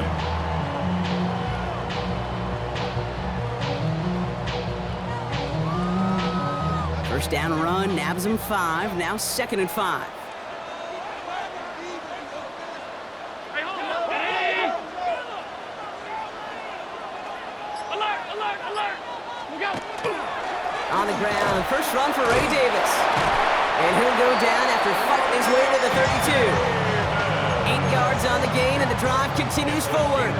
happen. First down run, nabs him 5. Now 2nd and 5. On the ground, first run for Ray Davis. And he'll go down after fighting his way to the 32. 8 yards on the gain, and the drive continues forward.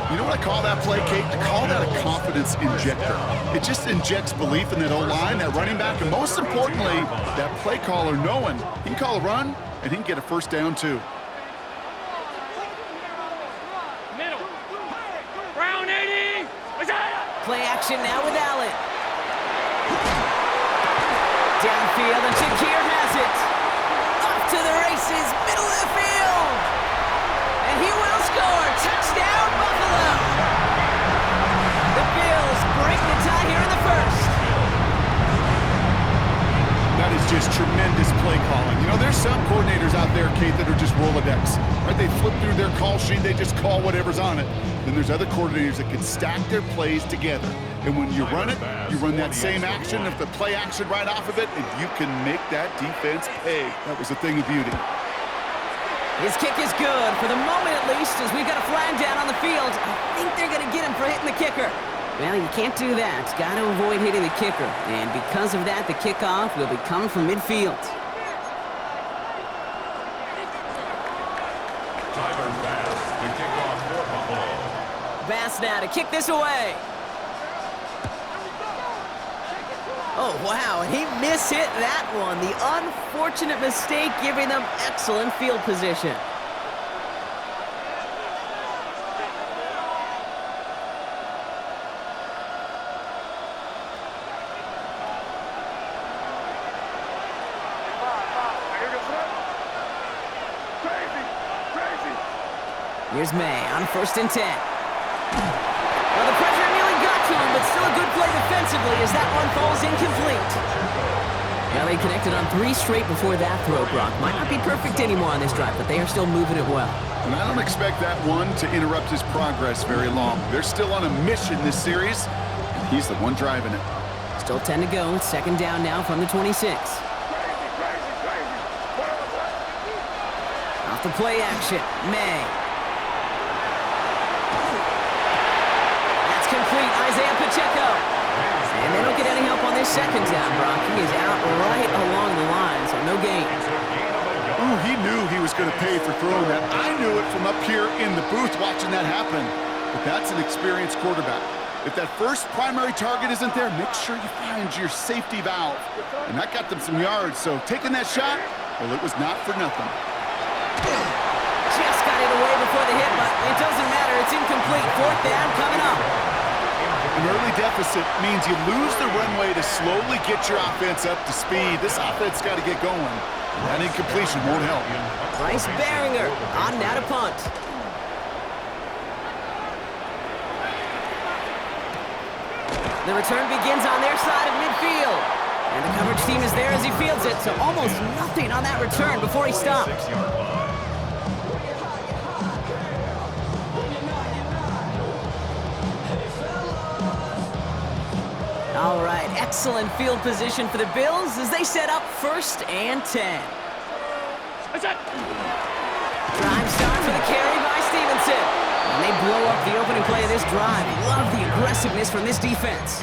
You know what I call that play, Kate? I call that a confidence injector. It just injects belief in that O-line, that running back, and most importantly, that play caller knowing he can call a run and he can get a first down too. Play action now with Allen. Downfield, and Shakir has it. Up to the races, middle of the field. And he will score. Touchdown, Buffalo. The Bills break the tie here in the first. That is just tremendous play calling. You know, there's some coordinators out there, Kate, that are just Rolodex. Right? They flip through their call sheet, they just call whatever's on it. Then there's other coordinators that can stack their plays together. And when you run it, you run that same action, if the play action right off of it, and you can make that defense pay. That was a thing of beauty. His kick is good, for the moment at least, as we've got a flag down on the field. I think they're going to get him for hitting the kicker. Well, you can't do that. Got to avoid hitting the kicker. And because of that, the kickoff will be coming from midfield. Bass now to kick this away. Oh, wow, and he mishit that one. The unfortunate mistake giving them excellent field position. Here's May on 1st and 10. Well, the pressure nearly got to him, but still a good play defensively as that one falls incomplete. Now they connected on 3 straight before that throw, Brock. Might not be perfect anymore on this drive, but they are still moving it well. And I don't expect that one to interrupt his progress very long. They're still on a mission this series, and he's the one driving it. Still 10 to go. 2nd down now from the 26. Off the play action, May. Complete, Isaiah Pacheco. And they don't get any help on this 2nd down, Brock. He is out right along the line, so no gain. Ooh, he knew he was going to pay for throwing that. I knew it from up here in the booth watching that happen. But that's an experienced quarterback. If that first primary target isn't there, make sure you find your safety valve. And that got them some yards, so taking that shot, well, it was not for nothing. Just got it away before the hit, but it doesn't matter. It's incomplete. 4th down coming up. An early deficit means you lose the runway to slowly get your offense up to speed. This offense got to get going. That incompletion won't help. Bryce Baringer on now to punt. The return begins on their side of midfield. And the coverage team is there as he fields it, so almost nothing on that return before he stops. All right, excellent field position for the Bills as they set up 1st and 10. Drive start for the carry by Stevenson. And they blow up the opening play of this drive. Love the aggressiveness from this defense.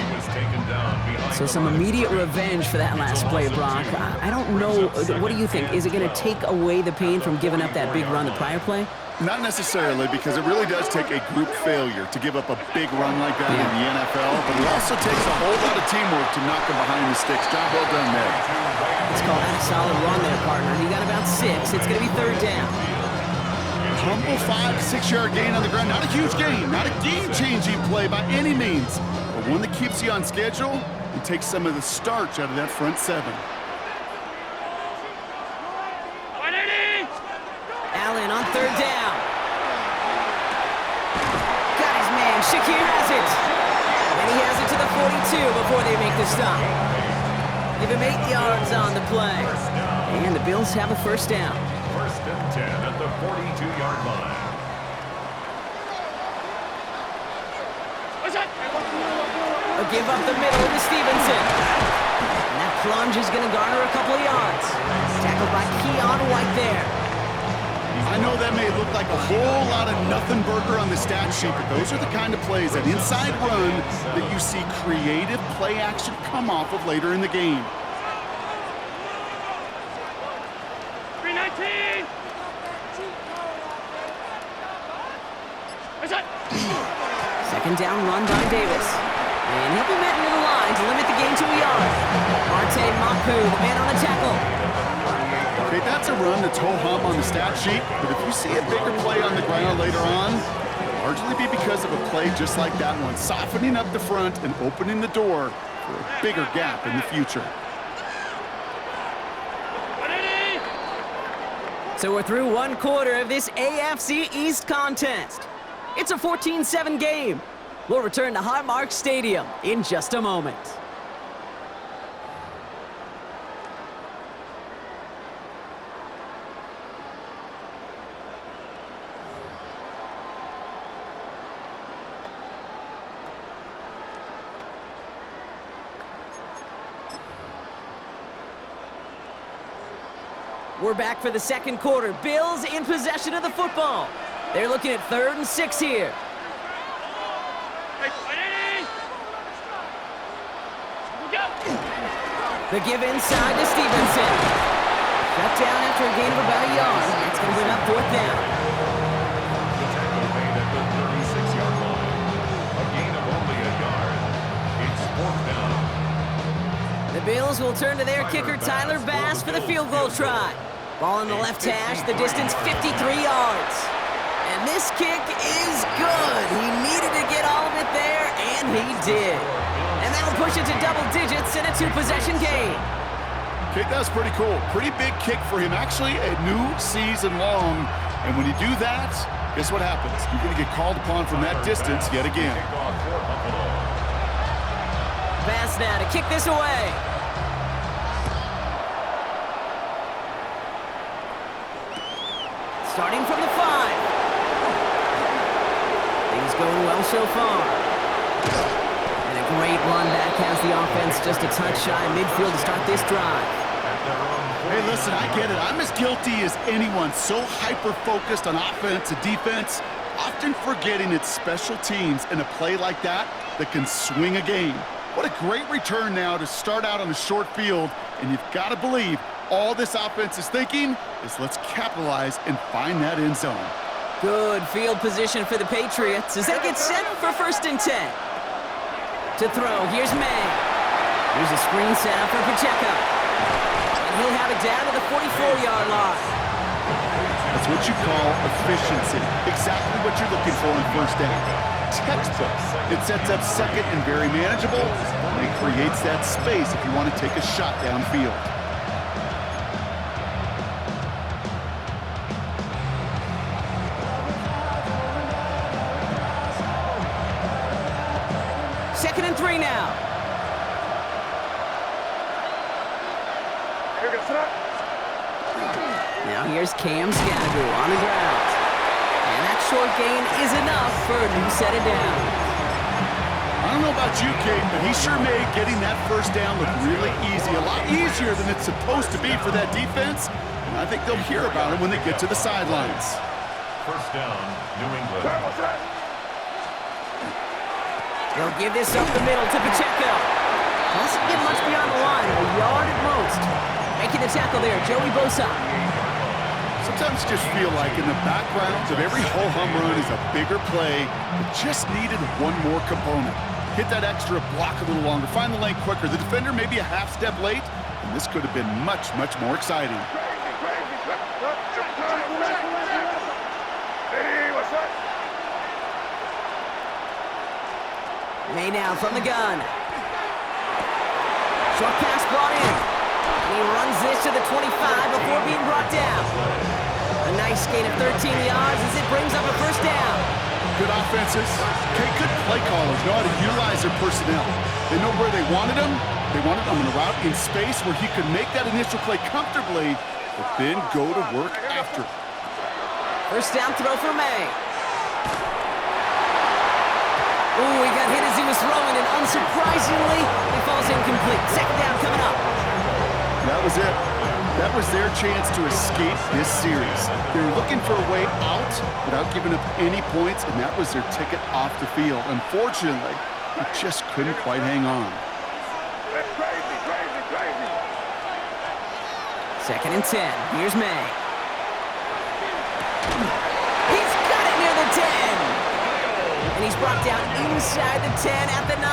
So some immediate revenge for that last play, Brock. I don't know, what do you think? Is it going to take away the pain from giving up that big run the prior play? Not necessarily, because it really does take a group failure to give up a big run like that in the NFL, but it also takes a whole lot of teamwork to knock them behind the sticks. Job well done there. Let's call that a solid run there, partner. He got about 6. It's going to be 3rd down. Humble 5 to 6 yard gain on the ground. Not a huge gain, not a game-changing play by any means, but one that keeps you on schedule and takes some of the starch out of that front 7. Allen on 3rd down. Got his man. Shakir has it. And he has it to the 42 before they make the stop. Give him 8 yards on the play. And the Bills have a 1st down. 1st and 10 at the 42-yard line. A give up the middle to Stevenson. And that plunge is going to garner a couple of yards. Tackled by Keon White there. I know that may look like a whole lot of nothing burger on the stat sheet, but those are the kind of plays, that inside run, that you see creative play action come off of later in the game. 319! Second down run by Davis. And he'll be met into the line to limit the gain to a yard. Marte Mapu, the man on the tackle. Okay, that's a run that's ho-hum on the stat sheet, but if you see a bigger play on the ground later on, it'll largely be because of a play just like that one, softening up the front and opening the door for a bigger gap in the future. So we're through one quarter of this AFC East contest. It's a 14-7 game. We'll return to Highmark Stadium in just a moment. We're back for the second quarter. Bills in possession of the football. They're looking at 3rd and 6 here. The give inside to Stevenson. Shut down after a gain of about a yard. That's going to bring up 4th down. The tackle made at the 36-yard line. A gain of only a yard. It's 4th down. The Bills will turn to their kicker, Tyler Bass, for the field goal try. Ball in the left hash, the distance 53 yards. And this kick is good. He needed to get all of it there, and he did. And that'll push it to double digits in a 2-possession game. Okay, that's pretty cool. Pretty big kick for him. Actually, a new season long. And when you do that, guess what happens? You're going to get called upon from that distance yet again. Bass now to kick this away. Starting from the 5. Things going well so far. And a great run back has the offense just a touch shy midfield to start this drive. Hey, listen, I get it. I'm as guilty as anyone. So hyper-focused on offense and defense, often forgetting it's special teams in a play like that can swing a game. What a great return now to start out on a short field, and you've got to believe all this offense is thinking is let's capitalize and find that end zone. Good field position for the Patriots as they get set for 1st and 10. To throw, here's May. Here's a screen set up for Pacheco. And he'll have it down to the 44-yard line. That's what you call efficiency. Exactly what you're looking for in 1st down. Textbook. It sets up 2nd and very manageable, and it creates that space if you want to take a shot downfield. Second and 3 now. Now here's Cam Scadaboo on the ground. And that short gain is enough for a new set of downs. I don't know about you, Kate, but he sure made getting that 1st down look really easy. A lot easier than it's supposed to be for that defense. And I think they'll hear about him when they get to the sidelines. 1st down, New England. They'll give this up the middle to Pacheco. Doesn't get much beyond the line, a yard at most. Making the tackle there, Joey Bosa. Sometimes you just feel like in the background of every ho-hum run is a bigger play that just needed one more component. Hit that extra block a little longer, find the lane quicker. The defender may be a half step late, and this could have been much, much more exciting. May now from the gun. Short pass brought in. And he runs this to the 25 before being brought down. A nice gain of 13 yards as it brings up a 1st down. Good offenses. Okay, good play callers know how to utilize their personnel. They know where they wanted them. They wanted them in a route in space where he could make that initial play comfortably, but then go to work after. 1st down throw for May. Ooh, he got hit in was throwing, and unsurprisingly, it falls incomplete. Second down coming up. That was it. That was their chance to escape this series. They were looking for a way out without giving up any points, and that was their ticket off the field. Unfortunately, they just couldn't quite hang on. Second and 10. Here's May. He's got it near the 10. And he's brought down inside the 10 at the 9.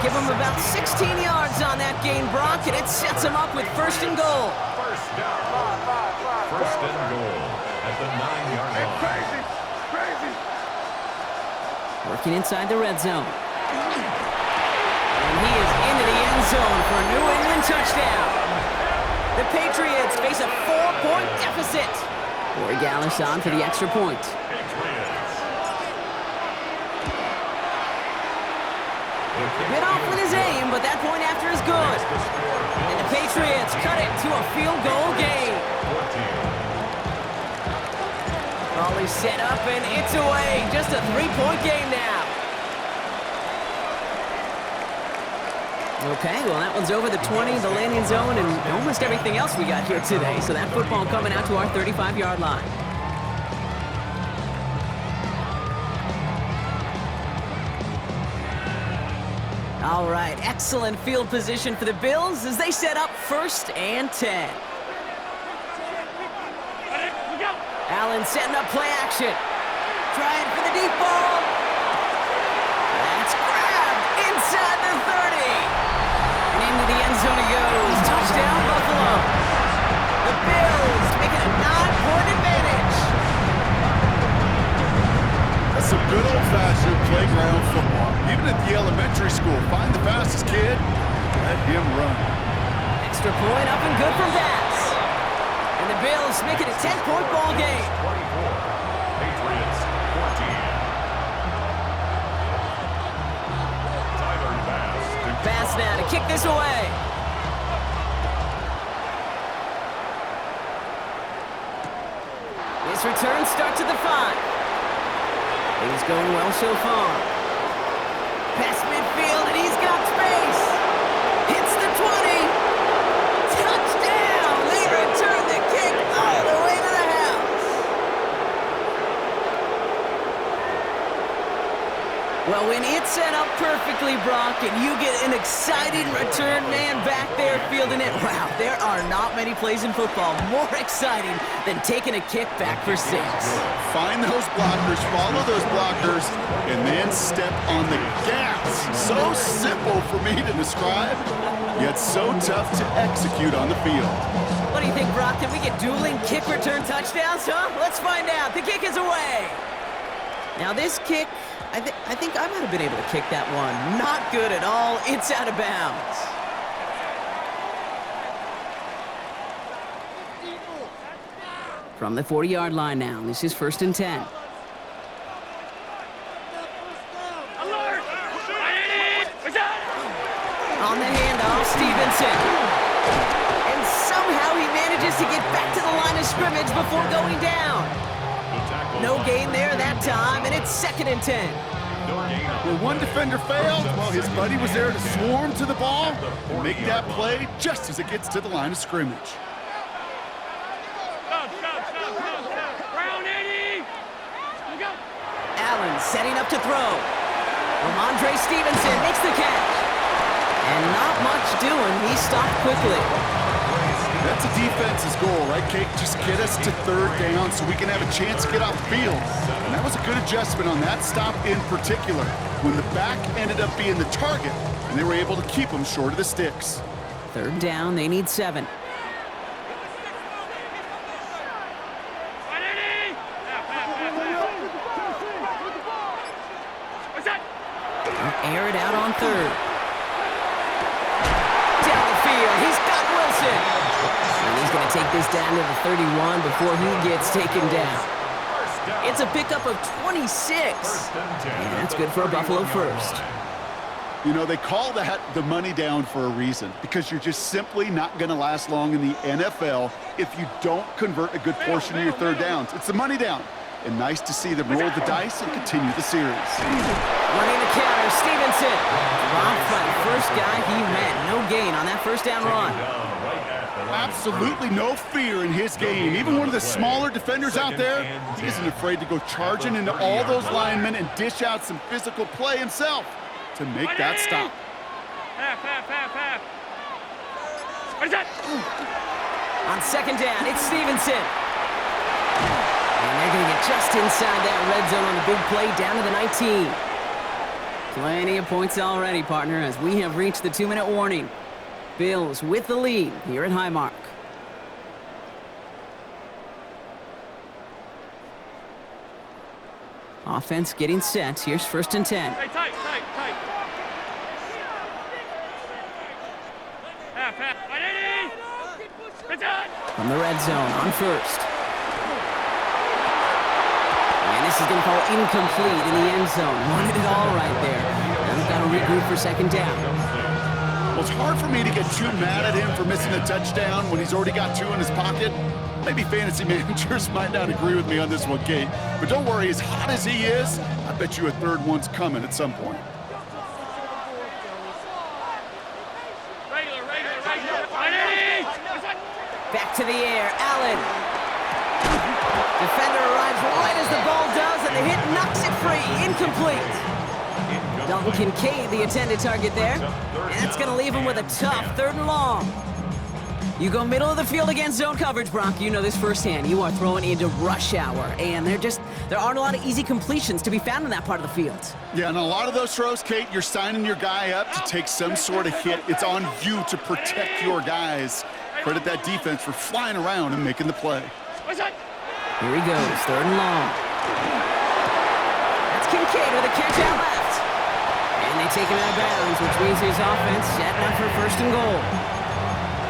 Give him about 16 yards on that gain, Brock, and it sets him up with first and goal. First down. First and goal at the 9-yard line. Working inside the red zone. And he is into the end zone for a New England touchdown. The Patriots face a 4-point deficit. Corey Gallis on for the extra point. Bit off with his aim, but that point after is good. And the Patriots cut it to a field goal game. Ball is set up and it's away. Just a 3-point game now. Okay, well that one's over the 20, the landing zone, and almost everything else we got here today. So that football coming out to our 35-yard line. All right, excellent field position for the Bills as they set up first and 10. Allen setting up play action. Trying for the deep ball. That's grabbed inside the 30. And into the end zone it goes. Touchdown, Buffalo. The Bills making a 9-point advantage. That's some good old-fashioned playground football. Even at the elementary school, find the fastest kid, let him run. Extra point up and good from Bass. And the Bills make it a 10-point ball game. 24. Patriots 14. Tyler Bass. Bass now to kick this away. This return starts at the 5. He's going well so far. Past midfield, and he's got space. Hits the 20. Touchdown! They return the kick all the way to the house. Well, when it's set up perfectly, Brock, and you get an exciting return man back there fielding it, wow, there are not many plays in football more exciting than taking a kick back for 6. Find those blockers, follow those blockers, and then step on the gas. So simple for me to describe, yet so tough to execute on the field. What do you think, Brock? Can we get dueling kick return touchdowns, huh? Let's find out. The kick is away. Now this kick, I think I might have been able to kick that one. Not good at all. It's out of bounds. From the 40-yard line now, this is first and 10. On the handoff, Stevenson. And somehow he manages to get back to the line of scrimmage before going down. No gain there that time, and it's second and 10. When one defender failed, well, his buddy was there to swarm to the ball and make that play just as it gets to the line of scrimmage. Allen setting up to throw. Ramondre Stevenson makes the catch. And not much doing. He stopped quickly. That's a defense's goal, right, Kate? Just get us to third down so we can have a chance to get off the field. And that was a good adjustment on that stop in particular, when the back ended up being the target, and they were able to keep him short of the sticks. Third down, they need 7. Air it out on third. Down the field, he's got Wilson. And he's going to take this down to the 31 before he gets taken down. It's a pickup of 26. And that's good for a Buffalo first. You know, they call that the money down for a reason, because you're just simply not going to last long in the NFL if you don't convert a good portion of your third downs. It's the money down. and nice to see them roll the dice and continue the series. Running the counter, Stevenson. Dropped by the first guy he met. No gain on that first down run. Absolutely no fear in his game. Even one of the smaller defenders out there, he isn't afraid to go charging into all those linemen and dish out some physical play himself to make that stop. On second down, it's Stevenson. And they're going to get just inside that red zone on the big play, down to the 19. Plenty of points already, partner, as we have reached the 2-minute warning. Bills with the lead here at Highmark. Offense getting set. Here's first and 10. Tight. From the red zone on first. And this is going to fall incomplete in the end zone. Wanted it all right there. Now they've got to regroup for second down. Well, it's hard for me to get too mad at him for missing a touchdown when he's already got 2 in his pocket. Maybe fantasy managers might not agree with me on this one, Kate. But don't worry, as hot as he is, I bet you a third one's coming at some point. Back to the air, Allen. Defender arrives right as the ball does, and the hit knocks it free. Incomplete. Dalton Kincaid, the intended target there. And that's going to leave him with a tough 3rd and long. You go middle of the field against zone coverage, Bronk. You know this firsthand. You are throwing into rush hour, and there aren't a lot of easy completions to be found in that part of the field. Yeah, and a lot of those throws, Kate, you're signing your guy up to take some sort of hit. It's on you to protect your guys. Credit that defense for flying around and making the play. Here he goes, 3rd and long. That's Kincaid with a catch out left. And they take him out of bounds, which means his offense setting up for 1st and goal.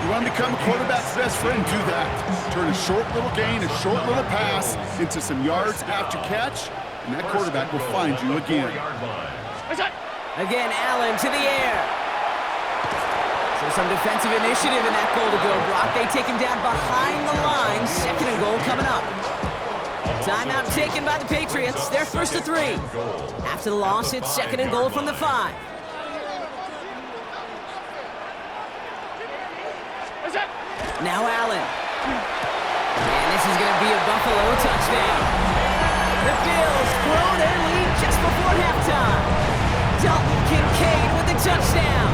You want to become a quarterback's best friend, do that. Turn a short little gain, a short little pass into some yards after catch, and that quarterback will find you again. Again, Allen to the air. So some defensive initiative in that goal to go, Brock. They take him down behind the line. 2nd and goal coming up. Timeout taken by the Patriots. They're 1st and 3. After the loss, it's 2nd and goal from the 5. Now Allen. And this is going to be a Buffalo touchdown. The Bills throw their lead just before halftime. Dalton Kincaid with the touchdown.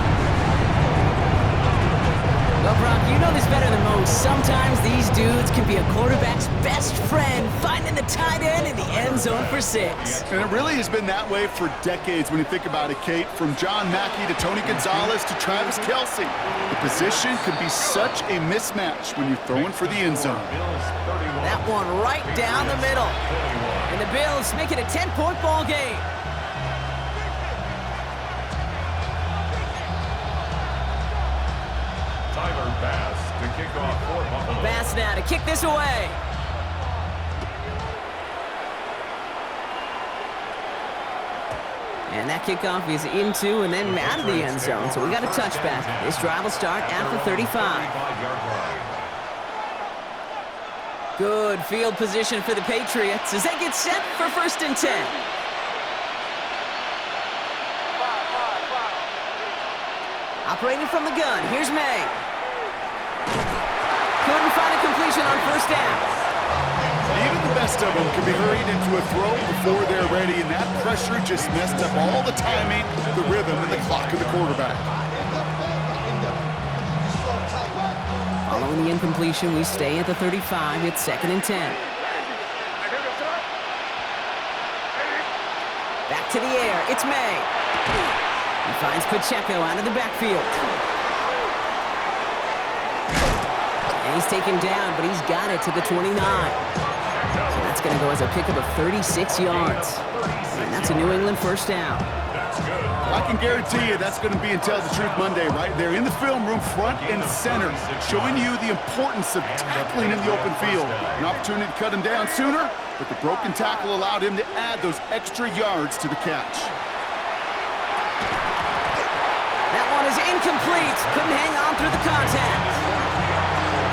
Well, Brock, you know this better than most. Sometimes these dudes can be a quarterback's best friend, finding the tight end in the end zone for 6. And it really has been that way for decades when you think about it, Kate. From John Mackey to Tony Gonzalez to Travis Kelce. The position could be such a mismatch when you're throwing for the end zone. That one right down the middle. And the Bills make it a 10-point ball game. Tyler Bass to kick off for Buffalo. Bass now to kick this away. And that kickoff is into and then out of the end zone. So we got a touchback. This drive will start after 35. Good field position for the Patriots as they get set for 1st and 10. Operating from the gun, here's May. Couldn't find a completion on 1st down. Even the best of them can be hurried into a throw before they're ready, and that pressure just messed up all the timing, the rhythm, and the clock of the quarterback. Following the incompletion, we stay at the 35. It's 2nd and 10. Back to the air. It's May. He finds Pacheco out of the backfield. And he's taken down, but he's got it to the 29. So that's going to go as a pickup of 36 yards. And that's a New England 1st down. I can guarantee you that's going to be in Tell the Truth Monday right there in the film room, front and center, showing you the importance of tackling in the open field. An opportunity to cut him down sooner, but the broken tackle allowed him to add those extra yards to the catch. That one is incomplete. Couldn't hang on through the contact.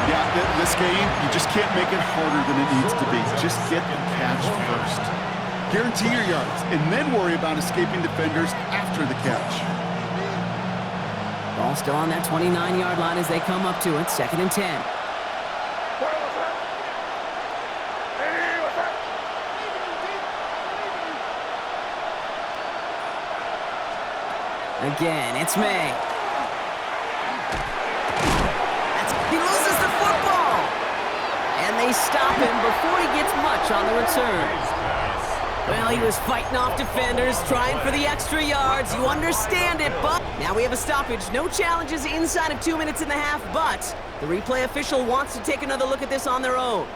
Yeah, this game, you just can't make it harder than it needs to be. Just get the catch first. Guarantee your yards, and then worry about escaping defenders after the catch. Ball still on that 29-yard line as they come up to it, 2nd and 10. Again, it's May. He loses the football! And they stop him before he gets much on the return. Well, he was fighting off defenders, trying for the extra yards. You understand it, but now we have a stoppage. No challenges inside of 2 minutes and a half, but the replay official wants to take another look at this on their own.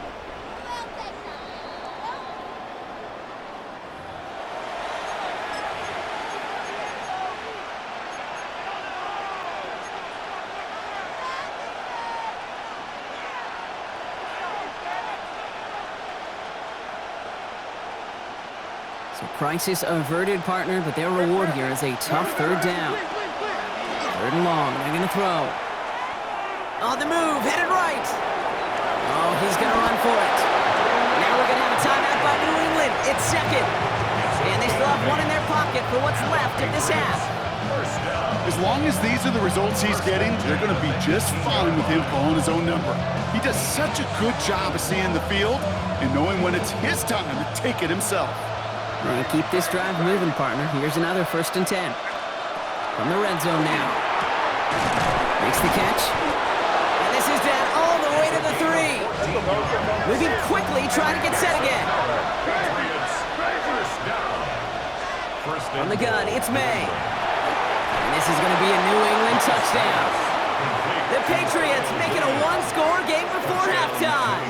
Crisis averted, partner, but their reward here is a tough 3rd down. 3rd and long, they're going to throw. On the move, headed right. Oh, he's going to run for it. Now we're going to have a timeout by New England. It's 2nd. And they still have one in their pocket for what's left of this half. As long as these are the results he's getting, they're going to be just fine with him calling his own number. He does such a good job of seeing the field and knowing when it's his time to take it himself. And keep this drive moving, partner. Here's another 1st and 10. From the red zone now. Makes the catch. And this is down all the way to the 3. Moving quickly, trying to get set again. From the gun, it's May. And this is going to be a New England touchdown. The Patriots make it a one-score game before halftime.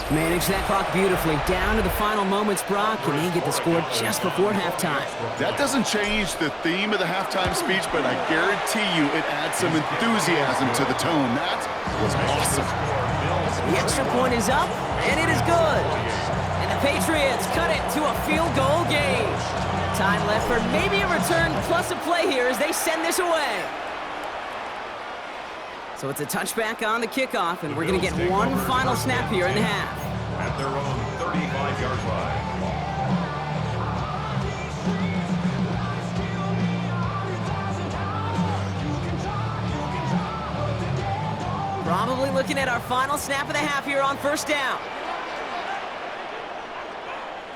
Manage that clock beautifully. Down to the final moments, Brock, and they get the score just before halftime. That doesn't change the theme of the halftime speech, but I guarantee you it adds some enthusiasm to the tone. That was awesome. The extra point is up, and it is good. And the Patriots cut it to a field goal game. Time left for maybe a return plus a play here as they send this away. So it's a touchback on the kickoff, and we're going to get one final snap here in the half. At their own 35-yard line. Probably looking at our final snap of the half here on 1st down.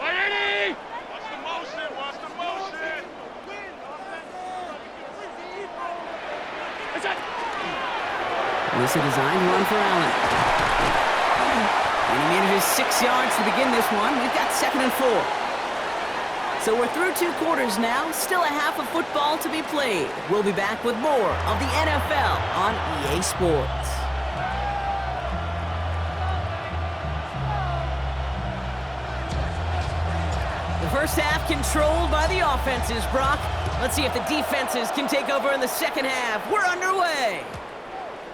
Watch the motion, watch the motion. This is a designed run for Allen. And he manages 6 yards to begin this one. We've got 2nd and 4. So we're through 2 quarters now. Still a half of football to be played. We'll be back with more of the NFL on EA Sports. The first half controlled by the offenses, Brock. Let's see if the defenses can take over in the second half. We're underway.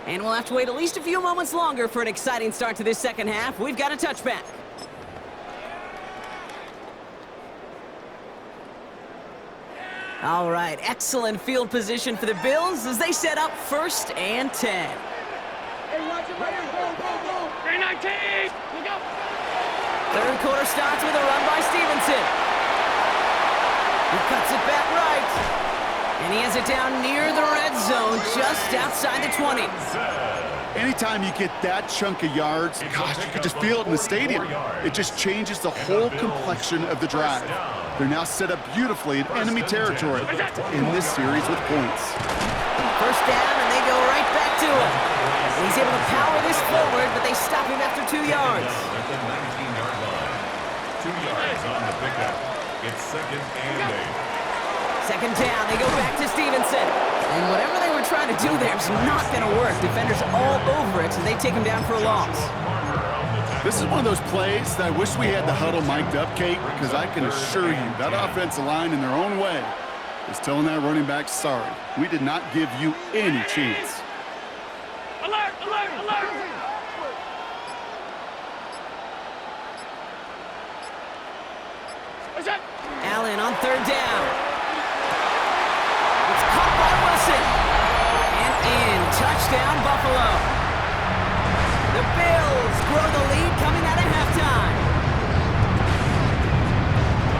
And we'll have to wait at least a few moments longer for an exciting start to this second half. We've got a touchback. All right, excellent field position for the Bills as they set up 1st and 10. Hey, watch it right here. Go. 319. Look out. 3rd quarter starts with a run by Stevenson. He cuts it back right. And he has it down near the red zone, just outside the 20. Anytime you get that chunk of yards, gosh, you could just feel it in the stadium. It just changes the whole complexion of the drive. They're now set up beautifully in enemy territory to end this series with points. 1st down, and they go right back to him. And he's able to power this forward, but they stop him after 2 yards. At the 19-yard line. 2 yards on the pickup. It's 2nd and 8. 2nd down, they go back to Stevenson. And whatever they were trying to do there is not going to work. Defenders all over it, so they take him down for a loss. This is one of those plays that I wish we had the huddle mic'd up, Kate, because I can assure you that offensive line in their own way is telling that running back, sorry, we did not give you any chance. Alert, alert, alert. What's that? Allen on 3rd down. It's caught by Wilson. And in. Touchdown, Buffalo. The Bills grow the lead coming out of halftime.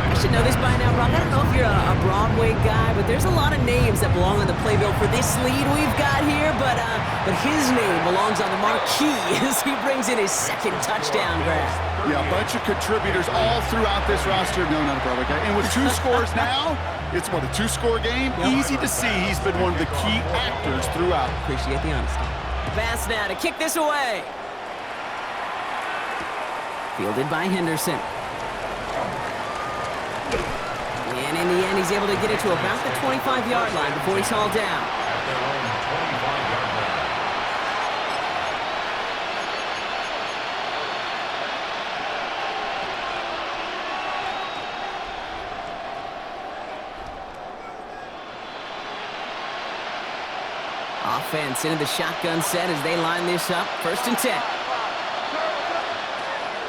I should know this by now, Brock. I don't know if you're a Broadway guy, but there's a lot of names that belong on the playbill for this lead we've got here, but his name belongs on the marquee as he brings in his second touchdown grab. Yeah, a bunch of contributors all throughout this roster. No, not a Broadway guy. And with 2 scores now, it's what, a 2-score game? Yep. Easy to see he's been one of the key actors throughout. Appreciate the honesty. Pass now to kick this away. Fielded by Henderson. And in the end, he's able to get it to about the 25-yard line before he's hauled down. At their own 25-yard line. Offense into the shotgun set as they line this up. 1st and 10.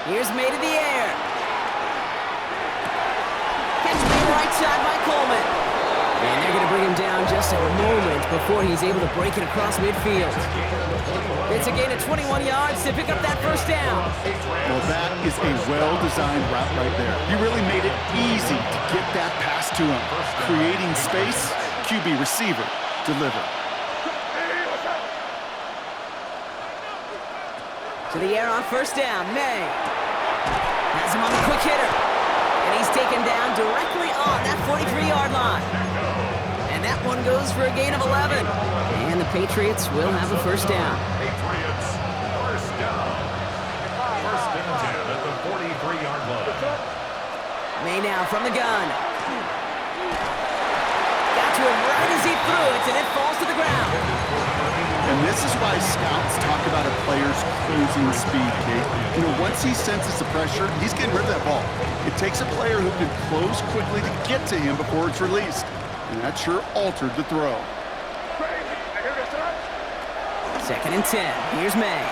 Here's made in the air. Catch me right side by Coleman. And they're going to bring him down just a moment before he's able to break it across midfield. It's a gain of 21 yards to pick up that 1st down. Well, that is a well-designed route right there. He really made it easy to get that pass to him. Creating space, QB receiver, deliver. To the air on 1st down, May. Has him on the quick hitter. And he's taken down directly on that 43-yard line. And that one goes for a gain of 11. And the Patriots will have a 1st down. Patriots, 1st down. 1st and 10 at the 43-yard line. May now from the gun. Got to him right as he threw it, and it falls to the ground. And this is why scouts talk about a player's cruising speed, Kate. You know, once he senses the pressure, he's getting rid of that ball. It takes a player who can close quickly to get to him before it's released. And that sure altered the throw. 2nd and 10. Here's May.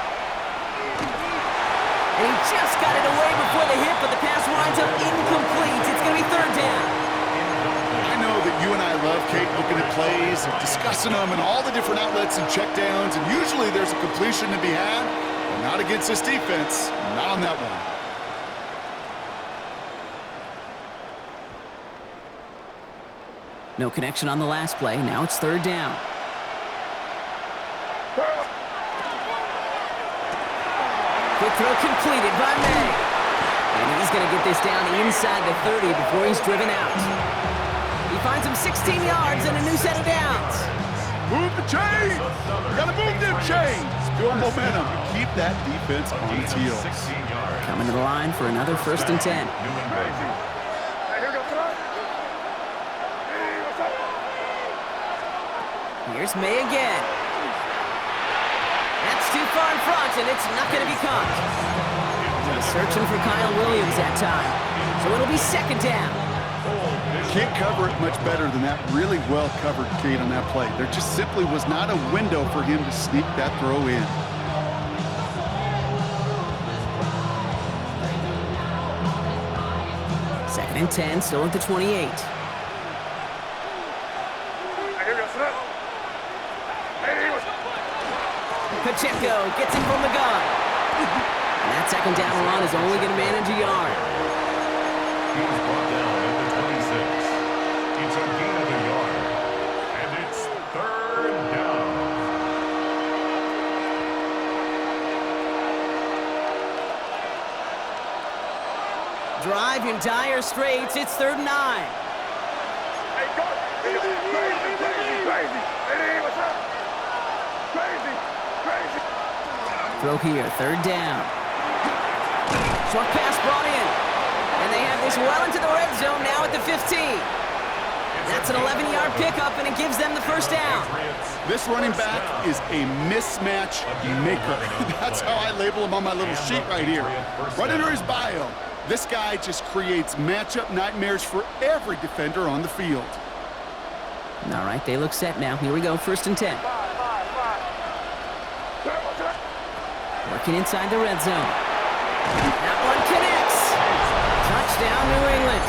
And he just got it away before the hit, but the pass winds up incomplete. It's going to be 3rd down. I know that you and I love, Kate, looking at plays and discussing them and all the different outlets and checkdowns, and usually there's a completion to be had, but not against this defense, not on that one. No connection on the last play. Now it's 3rd down. Quick throw completed by May. And he's going to get this down inside the 30 before he's driven out. He finds him 16 yards and a new set of downs. Move the chains! Gotta move them chains! Build momentum. Keep that defense on its heels. Coming to the line for another 1st and 10. Here's May again. That's too far in front, and it's not going to be caught. He's searching for Kyle Williams that time. So it'll be 2nd down. Can't cover it much better than that. Really well covered, Kate, on that play. There just simply was not a window for him to sneak that throw in. Second and 10, still at the 28. Pacheco gets him from the gun. And that 2nd down run is only going to manage a yard. He's brought down at the 26. It's a gain of a yard. And it's 3rd down. Drive in dire straits. It's 3rd and 9. Hey, go! Crazy! Hey, what's up? Crazy! Throw here, 3rd down. Short pass brought in. And they have this well into the red zone now at the 15. That's an 11-yard pickup, and it gives them the 1st down. This running back is a mismatch maker. That's how I label him on my little sheet right here. Right under his bio, this guy just creates matchup nightmares for every defender on the field. All right, they look set now. Here we go, 1st and 10. Working inside the red zone. That one connects. Touchdown, New England.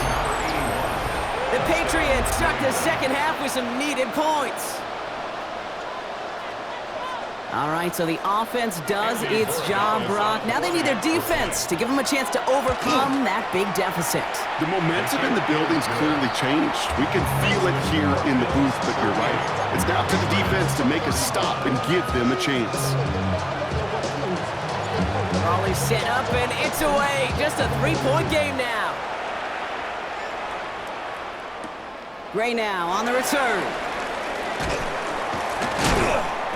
The Patriots start the 2nd half with some needed points. All right, so the offense does its job, Brock. Now they need their defense to give them a chance to overcome that big deficit. The momentum in the building's clearly changed. We can feel it here in the booth, but you're right. It's now to the defense to make a stop and give them a chance. Raleigh set up, and it's away. Just a three-point game now. Gray now on the return.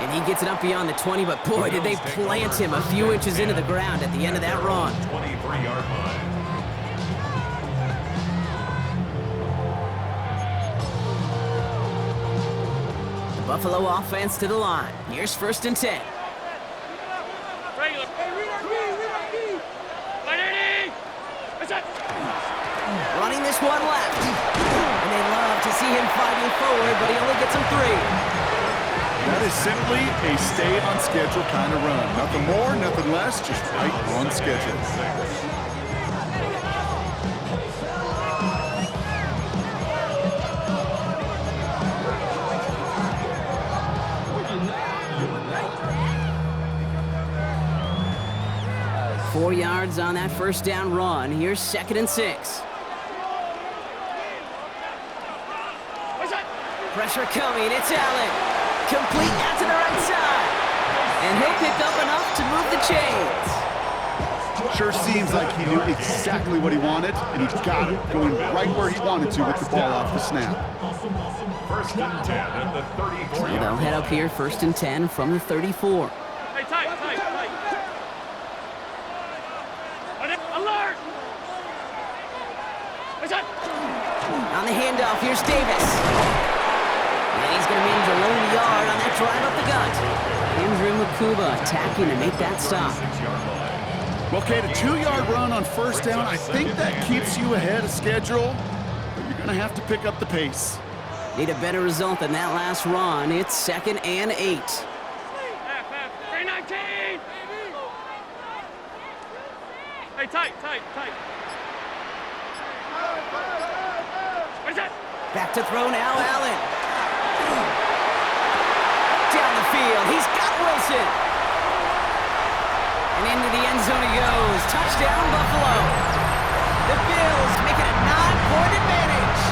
And he gets it up beyond the 20, but boy, did they plant him a few inches into the ground at the end of that run. 23-yard line. The Buffalo offense to the line. Here's 1st and 10. Running this one left. And they love to see him fighting forward, but he only gets him 3. That is simply a stay-on-schedule kind of run. Nothing more, nothing less, just right on schedule. Four yards on that first down run. Here's 2nd and 6. Pressure coming. It's Allen. Complete out to the right side. And he'll pick up enough to move the chains. Sure seems like he knew exactly what he wanted, and he got it going right where he wanted to with the ball off the snap. 1st and 10 at the 34. So they'll head up here 1st and 10 from the 34. Hey, tight. Alert! On the handoff, here's Davis. And he's going to manage a lone yard on that drive up the gut. Andrew Mukuba attacking to make that stop. Well, Kate, a 2-yard run on 1st down, I think that keeps you ahead of schedule, but you're going to have to pick up the pace. Need a better result than that last run. It's 2nd and 8. 319! Hey, tight. What is that? Back to throw now, Allen. Down the field, he's got Wilson. And into the end zone he goes. Touchdown, Buffalo. The Bills make it a 9-point advantage.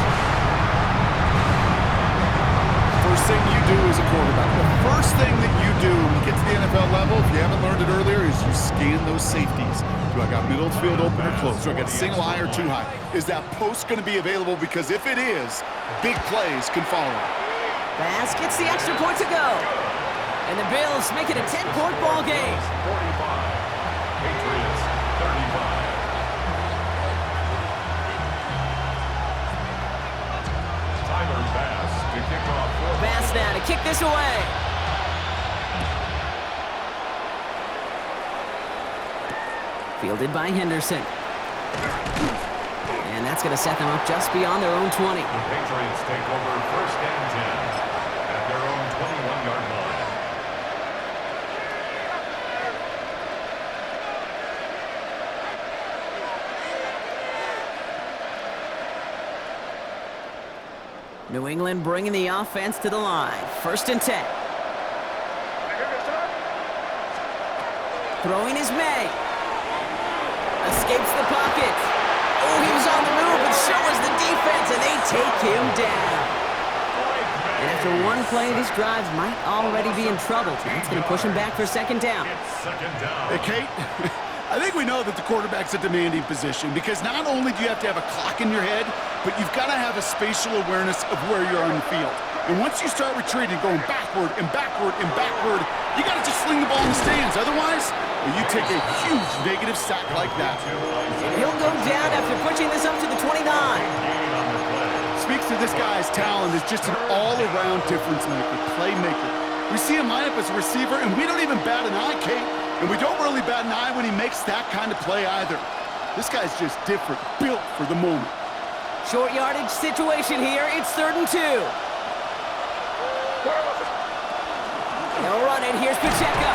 First thing you do as a quarterback, the first thing that you do when you get to the NFL level, if you haven't learned it earlier, is you scan those safeties. Do I got middle field open or close? Do I got a single high or 2 high? Is that post going to be available? Because if it is, big plays can follow. Bass gets the extra point to go. And the Bills make it a 10-point ball game. 45. Patriots 35. Tyler Bass to kick off. Bass now to kick this away. Fielded by Henderson. And that's going to set them up just beyond their own 20. The Patriots take over 1st and 10 at their own 21-yard line. New England bringing the offense to the line. 1st and 10. Throwing is May. Escapes the pocket. Oh, he was on the move, but so was the defense, and they take him down. And after one play, this drive might already be in trouble. That's going to push him back for 2nd down. Hey, Kate, I think we know that the quarterback's a demanding position because not only do you have to have a clock in your head, but you've got to have a spatial awareness of where you're on the field. And once you start retreating, going backward and backward and backward, you got to just sling the ball in the stands. Otherwise, you take a huge negative sack like that. And he'll go down after pushing this up to the 29. Speaks to this guy's talent as just an all-around difference maker, playmaker. We see him line up as a receiver, and we don't even bat an eye, Kate. And we don't really bat an eye when he makes that kind of play either. This guy's just different, built for the moment. Short yardage situation here. It's 3rd and 2. They'll run it. Here's Pacheco.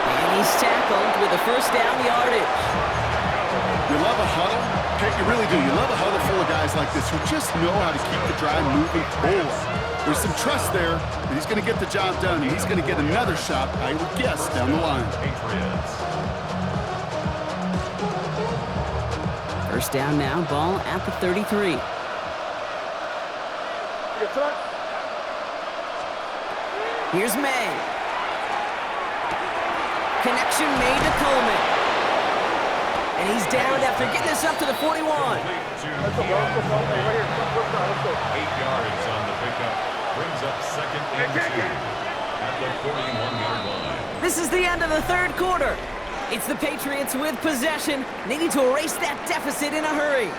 And he's tackled with the 1st down yardage. You love a huddle? Okay, you really do. You love a huddle full of guys like like this who just know how to keep the drive moving forward. There's some trust there that he's going to get the job done, and he's going to get another shot, I would guess, down the line. First down now, ball at the 33. Here's May. Connection made to Coleman. And he's downed after getting this up to the 41. 8 yards on the pickup. Brings up second and 2 at the 41-yard line. This is the end of the third quarter. It's the Patriots with possession. They need to erase that deficit in a hurry.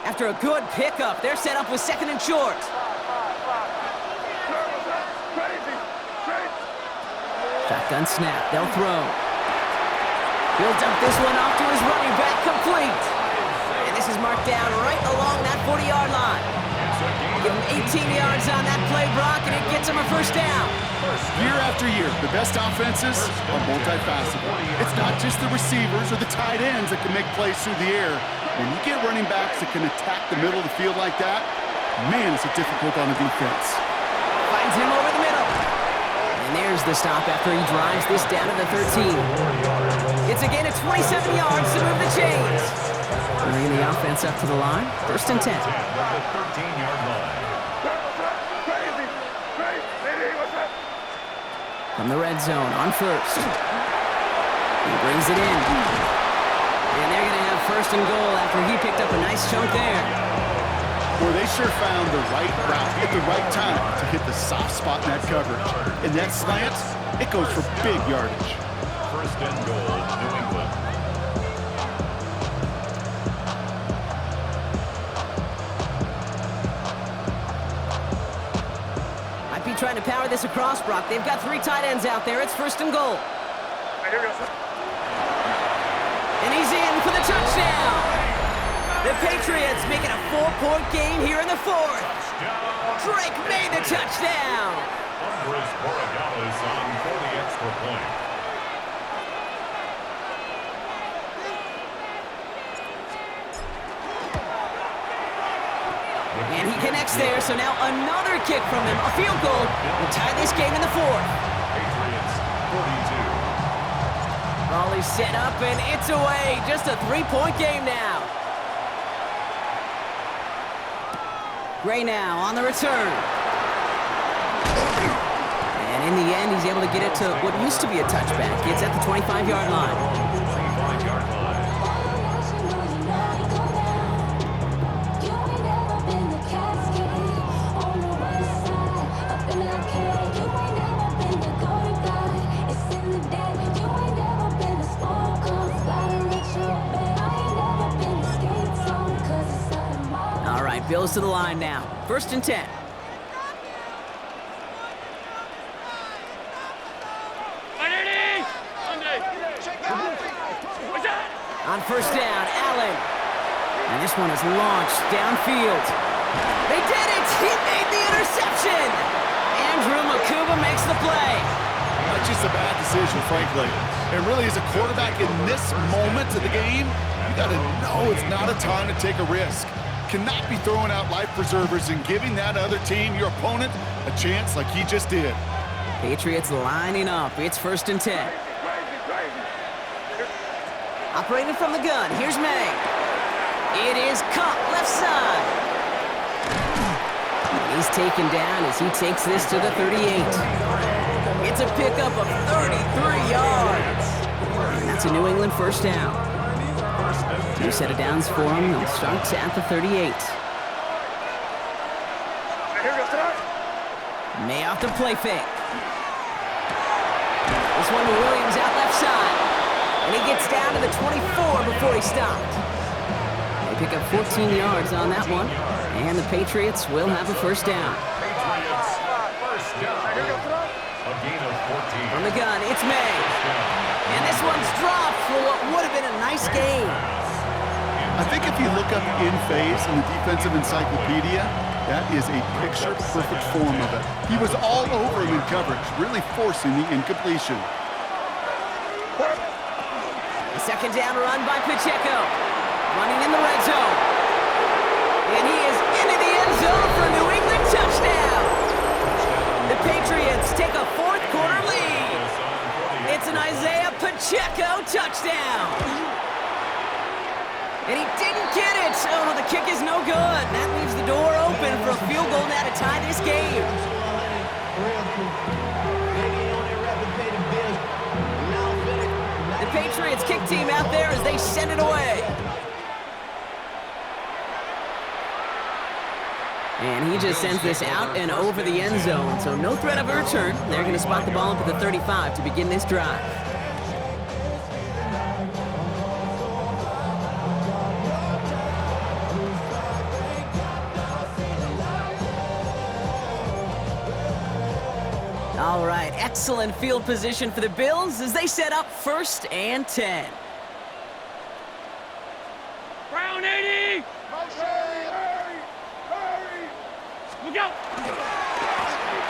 After a good pickup, they're set up with second and short. Shotgun snap, they'll throw. He'll dump this one off to his running back, complete. And this is marked down right along that 40-yard line. Give him 18 yards on that play, Brock, and it gets him a first down. Year after year, the best offenses are multifaceted. It's not just the receivers or the tight ends that can make plays through the air. When you get running backs that can attack the middle of the field like that, man, is it difficult on the defense. Finds him over the middle. And there's the stop after he drives this down to the 13. It's a gain of 27 yards to move the chains. Bringing the offense up to the line. First and 10. From the red zone on first. He brings it in. And they're going to have first and goal after he picked up a nice chunk there. Well, they sure found the right route at the right time to hit the soft spot in that coverage. And that slant, it goes for big yardage. First and goal, New England. Might be trying to power this across, Brock. They've got 3 tight ends out there. It's first and goal. And he's in for the touchdown. The Patriots making a 4-point game here in the 4th. Drake made the touchdown. Andres Borregales on for the extra point. And he connects there, so now another kick from him. A field goal will tie this game in the 4th. Patriots 42. Raleigh's set up, and it's away. Just a 3-point game now. Gray now on the return. And in the end, he's able to get it to what used to be a touchback. It's at the 25-yard line. 25-yard line. All right, Bills to the line now. First and 10. On first down, Allen. And this one is launched downfield. They did it! He made the interception! Andrew Makuba makes the play. Not just a bad decision, frankly. And really, as a quarterback in this moment of the game, you got to know it's not a time to take a risk. Cannot be throwing out life preservers and giving that other team, your opponent, a chance like he just did. Patriots lining up. It's first and 10. Operating from the gun, here's May. It is caught left side. He's taken down as he takes this to the 38. It's a pickup of 33 yards. And that's a New England first down. 2 set of downs for him. They'll start at the 38. May off the play fake. This one to Williams out left side. And he gets down to the 24 before he stopped. They pick up 14 yards on that one. And the Patriots will have a first down. Patriots first down. A gain of 14. From the gun, it's May. And this one's dropped for what would have been a nice game. I think if you look up in phase in the defensive encyclopedia, that is a picture-perfect form of it. He was all over him in coverage, really forcing the incompletion. A second down run by Pacheco. Running in the red zone. And he is into the end zone for a New England touchdown. The Patriots take a fourth quarter lead. It's an Isaiah Pacheco touchdown. And he didn't get it. Oh, the kick is no good. That leaves the door open for a field goal now to tie this game. The Patriots kick team out there as they send it away. And he just sends this out and over the end zone, so no threat of a return. They're going to spot the ball up at the 35 to begin this drive. All right, excellent field position for the Bills as they set up 1st and 10. Brown 80! Look out!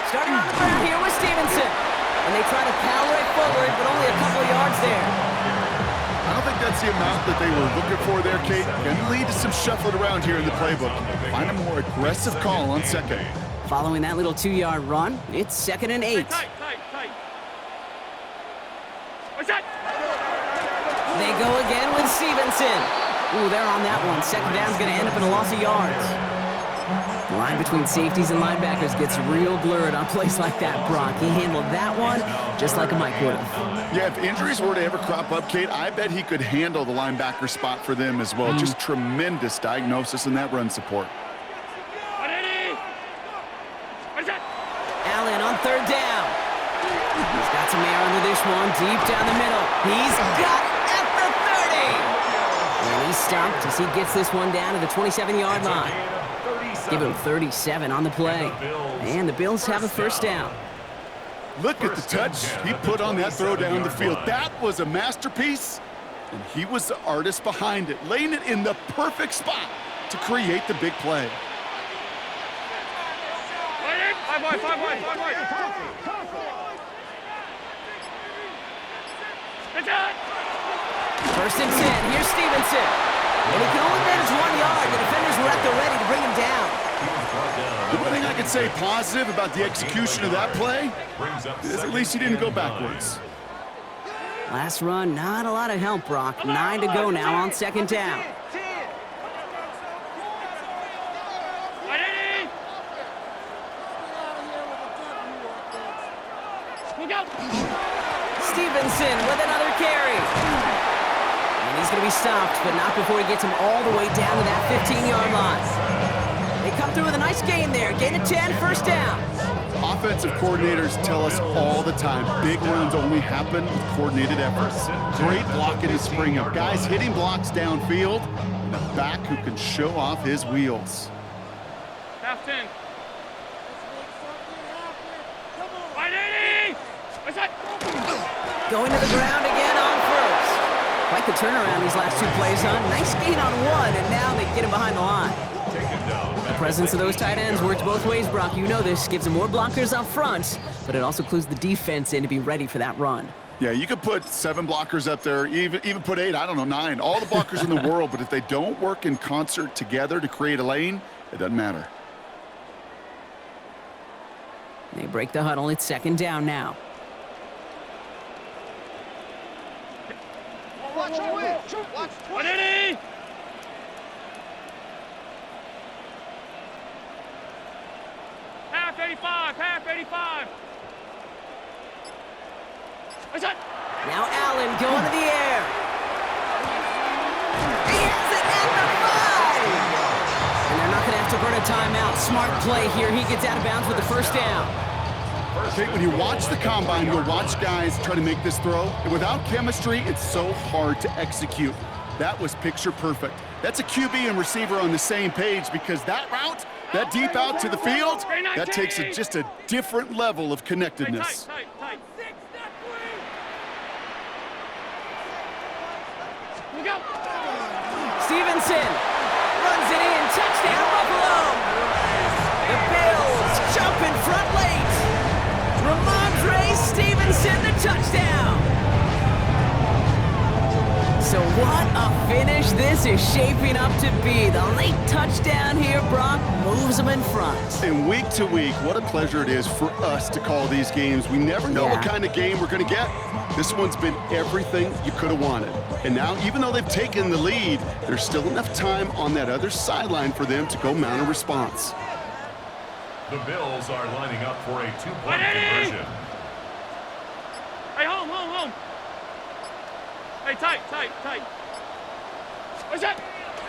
Starting on the ground here with Stevenson. And they try to power it forward, but only a couple yards there. I don't think that's the amount that they were looking for there, Kate. Can lead to some shuffling around here in the playbook. Find a more aggressive call on second. Following that little 2-yard run, it's 2nd and 8. Tight. What's that? They go again with Stevenson. Ooh, they're on that one. Second down's going to end up in a loss of yards. The line between safeties and linebackers gets real blurred on plays like that, Brock. He handled that one just like a Mike would have. Yeah, if injuries were to ever crop up, Kate, I bet he could handle the linebacker spot for them as well. Just tremendous diagnosis in that run support. Allen on 3rd down. He's got some air under this one, deep down the middle. He's got it at the 30. And he's stopped as he gets this one down to the 27-yard line. Give him 37 on the play. And the Bills have a 1st down. Look at the touch he put on that throw down the field. That was a masterpiece, and he was the artist behind it, laying it in the perfect spot to create the big play. 5 wide. First and 10, here's Stevenson. And he can only manage 1 yard. The defenders were at the ready to bring him down. The one thing I could say positive about the execution of that play is at least he didn't go backwards. Last run, not a lot of help, Brock. 9 to go now on 2nd down. Stevenson with another carry. And he's going to be stopped, but not before he gets him all the way down to that 15-yard line. They come through with a nice gain there. Gain of 10, 1st down. Offensive coordinators tell us all the time, big runs only happen with coordinated efforts. Great blocking to spring up. Guys hitting blocks downfield, and a back who can show off his wheels. Half 10. Going to the ground again on 1st. Quite the turnaround these last 2 plays, huh? Nice gain on 1, and now they get him behind the line. The presence of those tight ends works both ways, Brock. You know this. Gives them more blockers up front, but it also clues the defense in to be ready for that run. Yeah, you could put 7 blockers up there, even put 8, I don't know, 9. All the blockers in the world, but if they don't work in concert together to create a lane, it doesn't matter. They break the huddle. It's 2nd down now. Watch your win. Watch 180. Half 85. What's that? Now Allen going to the air. He has it at the 5. And they're not going to have to burn a timeout. Smart play here. He gets out of bounds with the 1st down. Okay, when you watch the combine, you'll watch guys try to make this throw. And without chemistry, it's so hard to execute. That was picture perfect. That's a QB and receiver on the same page because that route, that deep out to the field, that takes just a different level of connectedness. Tight. Stevenson runs it in. Touchdown, Buffalo. The Bills jump in front late. Ramondre Stevenson, the touchdown. So what a finish this is shaping up to be. The late touchdown here, Brock, moves them in front. And week to week, what a pleasure it is for us to call these games. We never know what kind of game we're going to get. This one's been everything you could have wanted. And now, even though they've taken the lead, there's still enough time on that other sideline for them to go mount a response. The Bills are lining up for a two-point conversion. Hey, home. Hey, tight. What's that?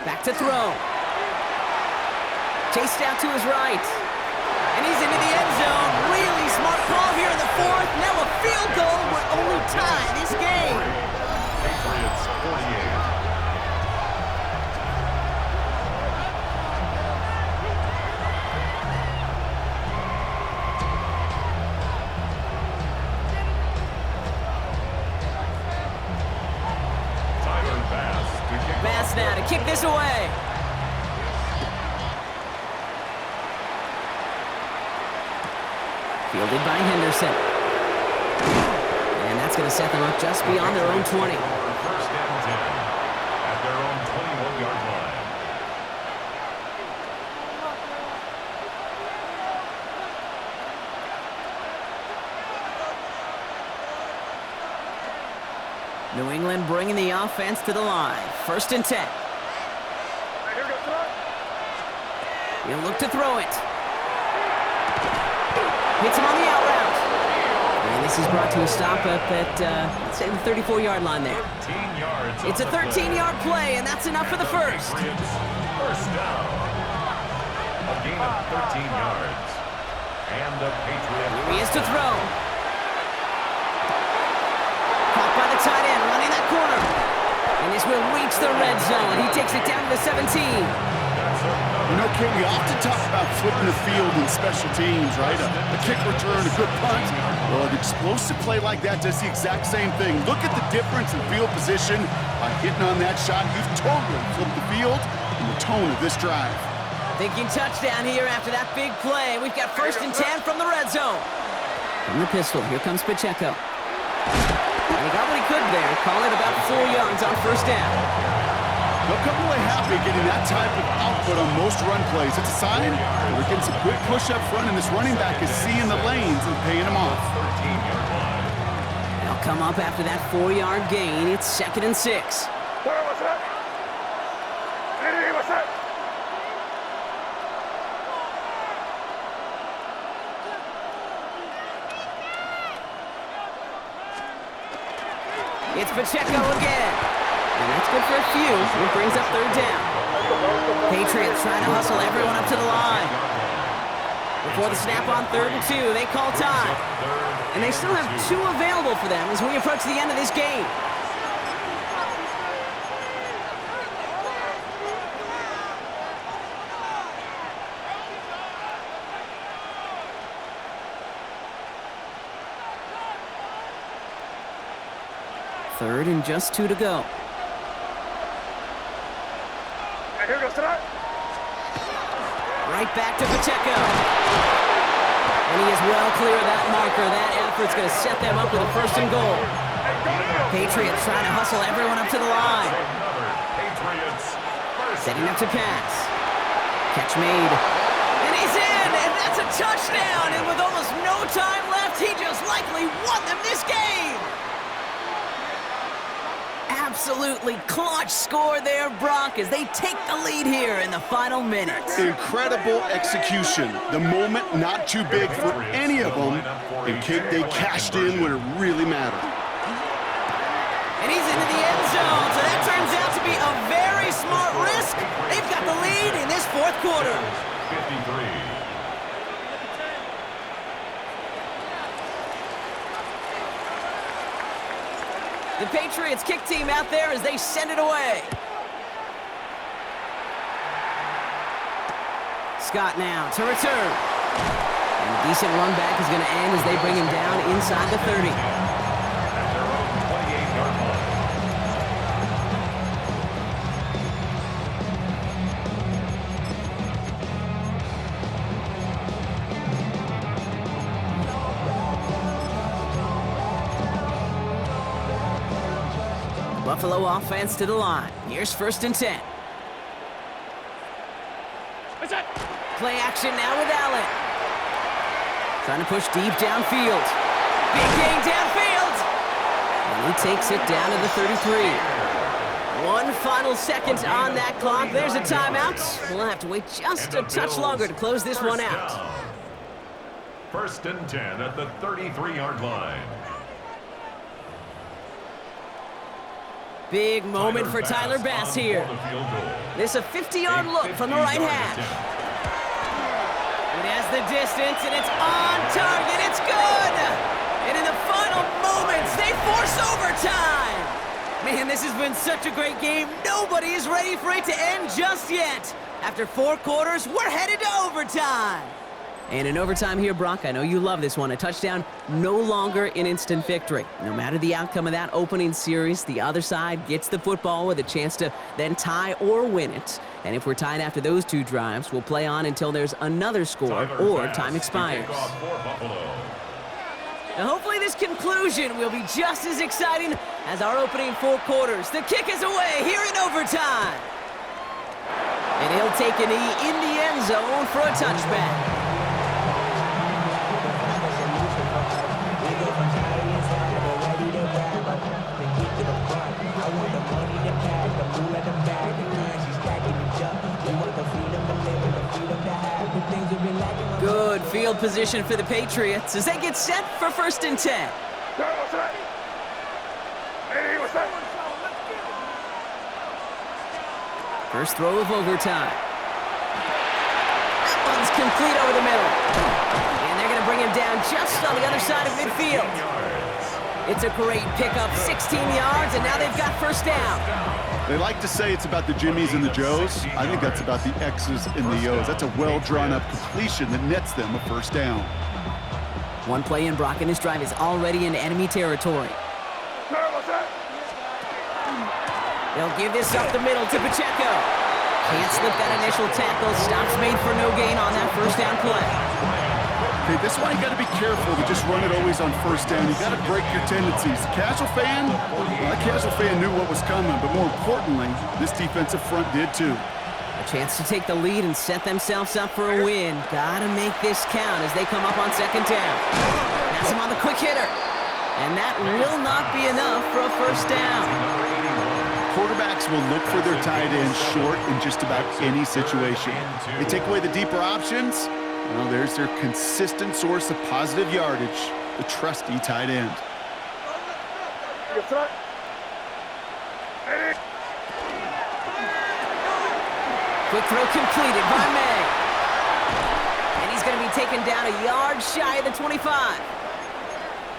Back to throw. Chased out to his right. And he's into the end zone. Really smart call here in the fourth. Now a field goal would only tie this game. Patriots 48. Bass now to kick this away. Fielded by Henderson. And that's going to set them up just beyond their own 20. First and 10 at their own 21-yard line. New England bringing the offense to the line. First and 10. He'll look to throw it. Hits him on the out route. And this is brought to a stop up at, let's say, the 34-yard line there. 13 yards. It's a 13-yard play, and that's enough for the first. First down. A gain of 13 yards. And the Patriots. Here he is to throw. Caught by the tight end, running that corner. And this will reach the red zone. He takes it down to the 17. You know, Kate, we often talk about flipping the field in special teams, right? A kick return, a good punt. Well, an explosive play like that does the exact same thing. Look at the difference in field position by hitting on that shot. You've totally flipped the field and the tone of this drive. Thinking touchdown here after that big play. We've got first and 10 from the red zone. From the pistol, here comes Pacheco. And he got what he could there. Call it about 4 yards on first down. They'll come away happy getting that type of output on most run plays. It's a sign that they're getting some good push up front, and this running back is seeing the lanes and paying them off. 13-yard line. They'll come up after that 4-yard gain. It's second and 6. What's that? Hey, what's that? It's Pacheco again. And that's good for a few. It brings up third down. Patriots trying to hustle everyone up to the line. Before the snap on 3rd and 2, they call time. And they still have 2 available for them as we approach the end of this game. Third and just 2 to go. Right back to Pacheco. And he is well clear of that marker. That effort's going to set them up with a first and goal. Patriots trying to hustle everyone up to the line. Setting up to pass. Catch made. And he's in, and that's a touchdown. And with almost no time left, he just likely won them this game. Absolutely clutch score there, Brock, as they take the lead here in the final minutes. Incredible execution. The moment not too big for any of them. And Kate, they cashed in when it really mattered. And he's into the end zone, so that turns out to be a very smart risk. They've got the lead in this 4th quarter. 53. The Patriots kick team out there as they send it away. Scott now to return. And a decent run back is going to end as they bring him down inside the 30. At their own 28-yard line. Buffalo offense to the line. Here's 1st and 10. Play action now with Allen. Trying to push deep downfield. Big gain downfield. And he takes it down to the 33. One final second on that clock. There's a timeout. We'll have to wait just a touch longer to close this one out. 1st and 10 at the 33-yard line. Big moment for Tyler Bass here. This a 50-yard look from the right hash. It has the distance, and it's on target. It's good! And in the final moments, they force overtime! Man, this has been such a great game. Nobody is ready for it to end just yet. After 4 quarters, we're headed to overtime. And in overtime here, Brock, I know you love this one. A touchdown, no longer an instant victory. No matter the outcome of that opening series, the other side gets the football with a chance to then tie or win it. And if we're tied after those 2 drives, we'll play on until there's another score or time expires. Now, hopefully this conclusion will be just as exciting as our opening 4 quarters. The kick is away here in overtime. And he'll take a knee in the end zone for a touchback. Good field position for the Patriots as they get set for 1st and 10. First throw of overtime. That one's complete over the middle. And they're going to bring him down just on the other side of midfield. It's a great pickup, 16 yards, and now they've got 1st down. They like to say it's about the Jimmies and the Joes. I think that's about the X's and the O's. That's a well-drawn-up completion that nets them a 1st down. One play in, Brock, and his drive is already in enemy territory. They'll give this up the middle to Pacheco. Can't slip that initial tackle. Stops made for no gain on that 1st down play. Okay, this one you got to be careful to just run it always on 1st down. You got to break your tendencies. Casual fan, well, that casual fan knew what was coming, but more importantly, this defensive front did too. A chance to take the lead and set themselves up for a win. Gotta make this count as they come up on 2nd down. That's him on the quick hitter. And that will not be enough for a 1st down. Quarterbacks will look for their tight end short in just about any situation. They take away the deeper options. Well, there's their consistent source of positive yardage, the trusty tight end. Quick throw completed by May. And he's going to be taken down a yard shy of the 25.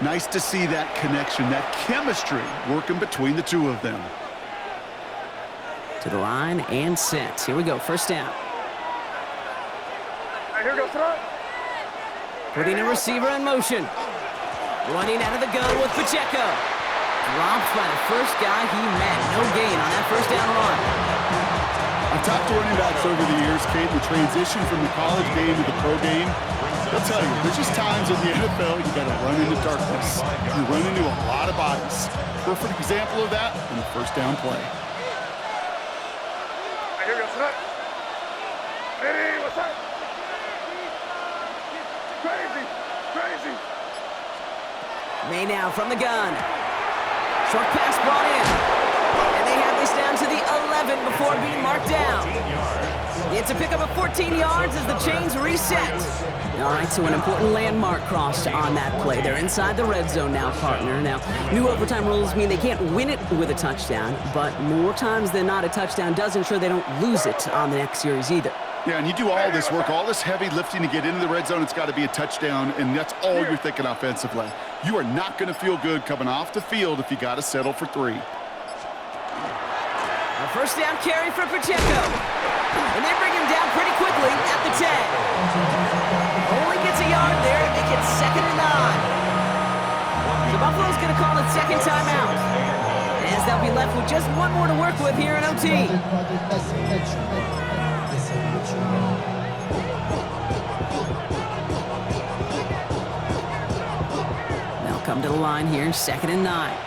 Nice to see that connection, that chemistry working between the 2 of them. To the line and set. Here we go, 1st down. Putting a receiver in motion. Running out of the gun with Pacheco. Dropped by the first guy he met. No gain on that 1st down run. I've talked to running backs over the years, Kate, the transition from the college game to the pro game. They'll tell you, there's just times in the NFL you got to run into darkness. You run into a lot of bodies. Perfect example of that in the 1st down play. May now from the gun. Short pass brought in. And they have this down to the 11 before being marked down. It's a pickup of 14 yards as the chains reset. All right, so an important landmark crossed on that play. They're inside the red zone now, partner. Now, new overtime rules mean they can't win it with a touchdown, but more times than not, a touchdown does ensure they don't lose it on the next series either. Yeah, and you do all this work, all this heavy lifting to get into the red zone, it's got to be a touchdown, and that's all you're thinking offensively. You are not going to feel good coming off the field if you got to settle for 3. A 1st down carry for Pacheco. And they bring him down pretty quickly at the 10. Only gets a yard there to make it 2nd and 9. So Buffalo's going to call it 2nd timeout, as they'll be left with just 1 more to work with here in OT. They'll come to the line here, 2nd and 9.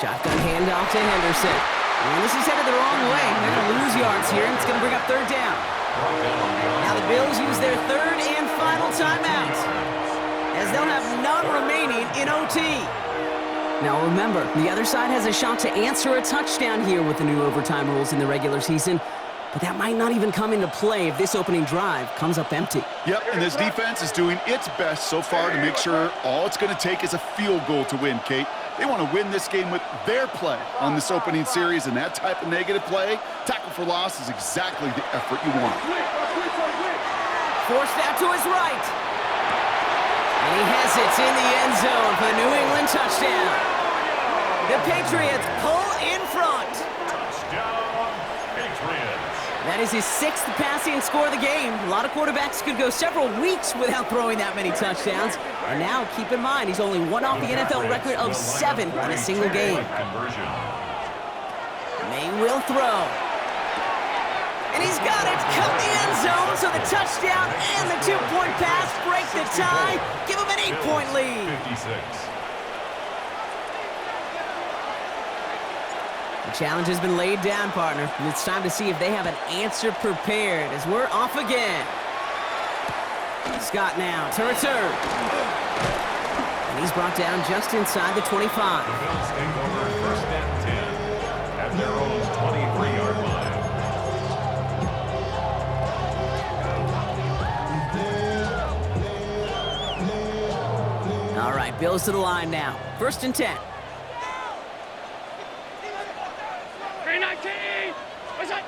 Shotgun handoff to Henderson. And this is headed the wrong way. They're going to lose yards here, and it's going to bring up third down. Now the Bills use their third and final timeout, as they'll have none remaining in OT. Now remember, the other side has a shot to answer a touchdown here with the new overtime rules in the regular season, but that might not even come into play if this opening drive comes up empty. Yep, and this defense is doing its best so far to make sure all it's going to take is a field goal to win, Kate. They want to win this game with their play on this opening series, and that type of negative play, tackle for loss, is exactly the effort you want. Forced out to his right. And he has it in the end zone for the New England touchdown. The Patriots pull in front. Touchdown, Patriots. That is his 6th passing score of the game. A lot of quarterbacks could go several weeks without throwing that many touchdowns. And now, keep in mind, he's only one off the NFL record of 7 in a single game. May will throw. And he's got it. Cut the end zone, so the touchdown and the 2-point pass break the tie. Give him an 8-point lead. 56. The challenge has been laid down, partner, and it's time to see if they have an answer prepared as we're off again. Scott now to return. And he's brought down just inside the 25. The Bills take over first and 10 at their own 23-yard line. All right, Bills to the line now. First and 10. 319! What's that?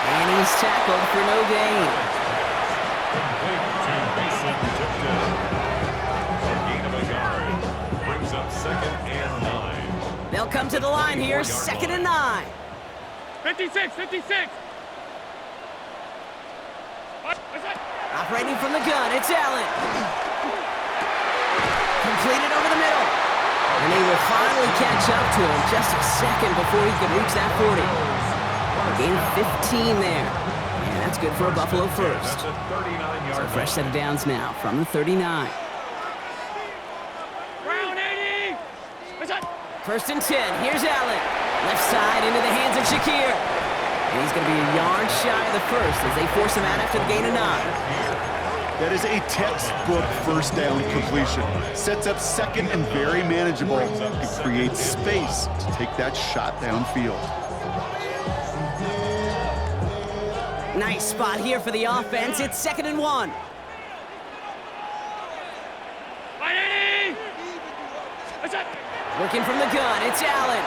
And he's tackled for no gain. Complete to Mason Tipton. A gain of a yard. Brings up second and 9. They'll come to the line here, second and 9. 56, 56! What's that? Operating from the gun, it's Allen. Completed over the middle. And they will finally catch up to him just a second before he could reach that 40. Gain of 15 there. And that's good for a Buffalo first. That's a 39-yard So fresh set of downs now from the 39. Brown 80! What's that? First and 10, here's Allen. Left side into the hands of Shakir. And he's going to be a yard shy of the first as they force him out after the gain of 9. That is a textbook first down completion. Sets up second and very manageable. It creates space to take that shot downfield. Nice spot here for the offense. It's second and 1. 180! What's that? Working from the gun, it's Allen.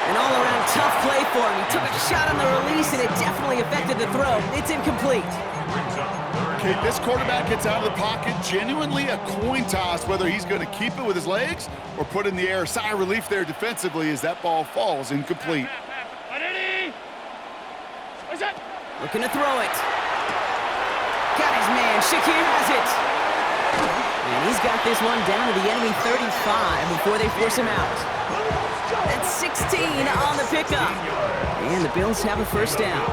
An all-around tough play for him. He took a shot on the release, and it definitely affected the throw. It's incomplete. Okay, this quarterback gets out of the pocket, genuinely a coin toss whether he's going to keep it with his legs or put it in the air. Sigh of relief there defensively as that ball falls incomplete. 180! What's that? Looking to throw it. Got his man. Shakir has it. And he's got this one down to the enemy 35 before they force him out. That's 16 on the pickup. And the Bills have a first down.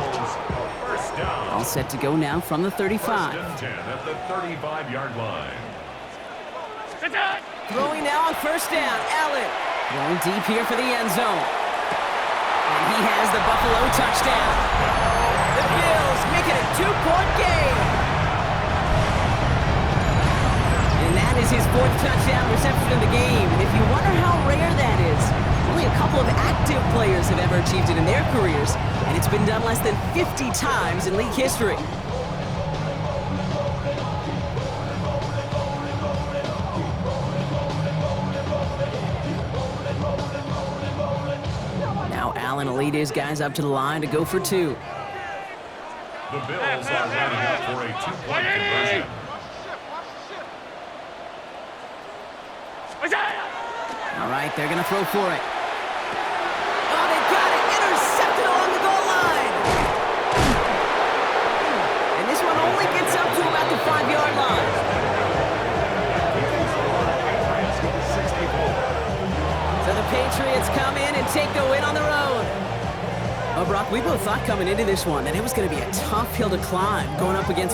All set to go now from the 35. First and 10 at the 35-yard line. Throwing now on first down. Allen going deep here for the end zone. And he has the Buffalo touchdown. The Bills make it a 2-point game. And that is his 4th touchdown reception of the game. And if you wonder how rare that is, only a couple of active players have ever achieved it in their careers, and it's been done less than 50 times in league history. Now Allen will lead his guys up to the line to go for 2. The Bills are lining up for a 2-point conversion. All right, they're going to throw for it. Oh, they got it. Intercepted along the goal line. And this one only gets up to about the 5-yard line. So the Patriots come in and take the win on the road. Well, Brock, we both thought coming into this one that it was going to be a tough hill to climb going up against one